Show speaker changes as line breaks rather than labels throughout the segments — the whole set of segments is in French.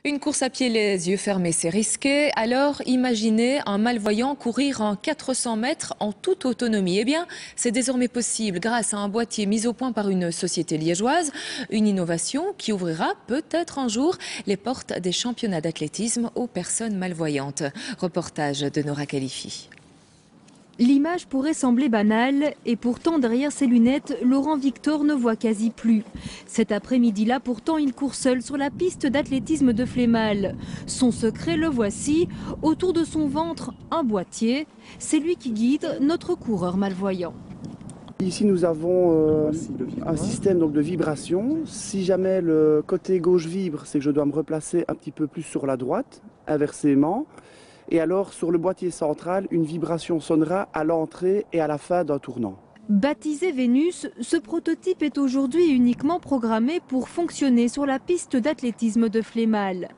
Une course à pied les yeux fermés, c'est risqué. Alors imaginez un malvoyant courir en 400 mètres en toute autonomie. Eh bien, c'est désormais possible grâce à un boîtier mis au point par une société liégeoise. Une innovation qui ouvrira peut-être un jour les portes des championnats d'athlétisme aux personnes malvoyantes. Reportage de Nora Khalifi.
L'image pourrait sembler banale et pourtant derrière ses lunettes, Laurent Victor ne voit quasi plus. Cet après-midi-là, pourtant, il court seul sur la piste d'athlétisme de Flémal. Son secret, le voici, autour de son ventre, un boîtier. C'est lui qui guide notre coureur malvoyant.
Ici nous avons un système donc, de vibration. Si jamais le côté gauche vibre, c'est que je dois me replacer un petit peu plus sur la droite, inversément. Et alors, sur le boîtier central, une vibration sonnera à l'entrée et à la fin d'un tournant.
Baptisé Vénus, ce prototype est aujourd'hui uniquement programmé pour fonctionner sur la piste d'athlétisme de Flémal.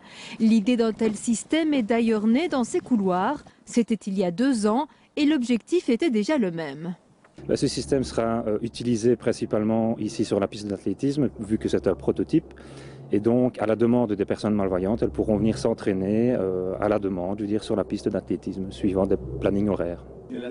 L'idée d'un tel système est d'ailleurs née dans ces couloirs. C'était il y a 2 ans et l'objectif était déjà le même.
Ce système sera utilisé principalement ici sur la piste d'athlétisme, vu que c'est un prototype. Et donc, à la demande des personnes malvoyantes, elles pourront venir s'entraîner à la demande, sur la piste d'athlétisme, suivant des plannings horaires.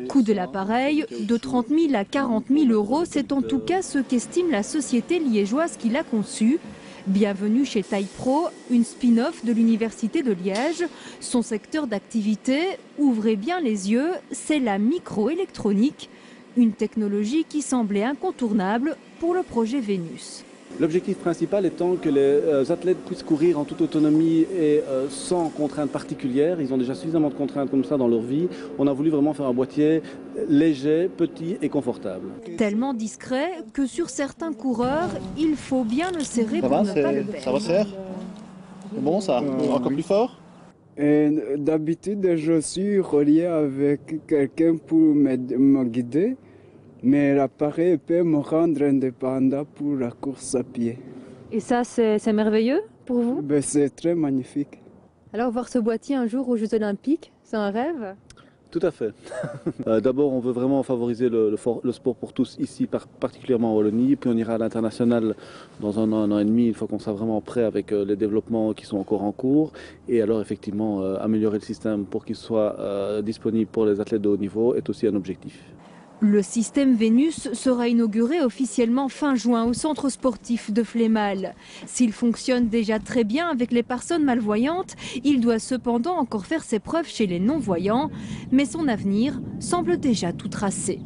Coût de l'appareil, de 30 000 à 40 000 euros, c'est en tout cas ce qu'estime la société liégeoise qui l'a conçu. Bienvenue chez Taille Pro, une spin-off de l'Université de Liège. Son secteur d'activité, ouvrez bien les yeux, c'est la microélectronique, une technologie qui semblait incontournable pour le projet Vénus.
L'objectif principal étant que les athlètes puissent courir en toute autonomie et sans contraintes particulières. Ils ont déjà suffisamment de contraintes comme ça dans leur vie. On a voulu vraiment faire un boîtier léger, petit et confortable.
Tellement discret que sur certains coureurs, il faut bien le serrer pour ne pas le perdre.
Ça resserre? C'est bon ça? Encore plus fort?
D'habitude, je suis relié avec quelqu'un pour me guider. Mais l'appareil peut me rendre indépendant pour la course à pied.
Et ça, c'est merveilleux pour vous?
C'est très magnifique.
Alors voir ce boîtier un jour aux Jeux Olympiques, c'est un rêve?
Tout à fait. D'abord, on veut vraiment favoriser le sport pour tous ici, particulièrement en Wallonie. Puis on ira à l'international dans un an et demi, une fois qu'on sera vraiment prêt avec les développements qui sont encore en cours. Et alors, effectivement, améliorer le système pour qu'il soit disponible pour les athlètes de haut niveau est aussi un objectif.
Le système Vénus sera inauguré officiellement fin juin au centre sportif de Flémal. S'il fonctionne déjà très bien avec les personnes malvoyantes, il doit cependant encore faire ses preuves chez les non-voyants. Mais son avenir semble déjà tout tracé.